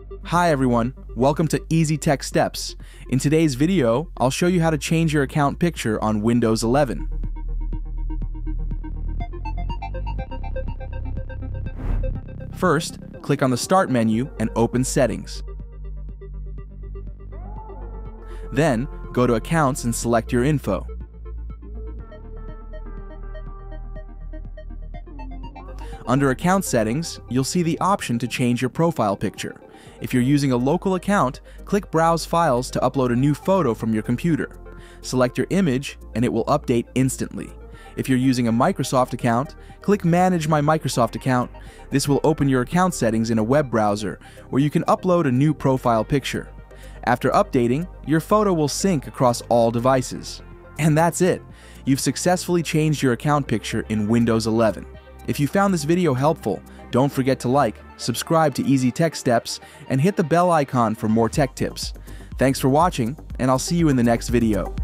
Hi everyone, welcome to Easy Tech Steps. In today's video, I'll show you how to change your account picture on Windows 11. First, click on the Start menu and open Settings. Then, go to Accounts and select your info. Under Account Settings, you'll see the option to change your profile picture. If you're using a local account, click Browse Files to upload a new photo from your computer. Select your image and it will update instantly. If you're using a Microsoft account, click Manage My Microsoft Account. This will open your account settings in a web browser where you can upload a new profile picture. After updating, your photo will sync across all devices. And that's it! You've successfully changed your account picture in Windows 11. If you found this video helpful, don't forget to like, subscribe to Easy Tech Steps, and hit the bell icon for more tech tips. Thanks for watching, and I'll see you in the next video.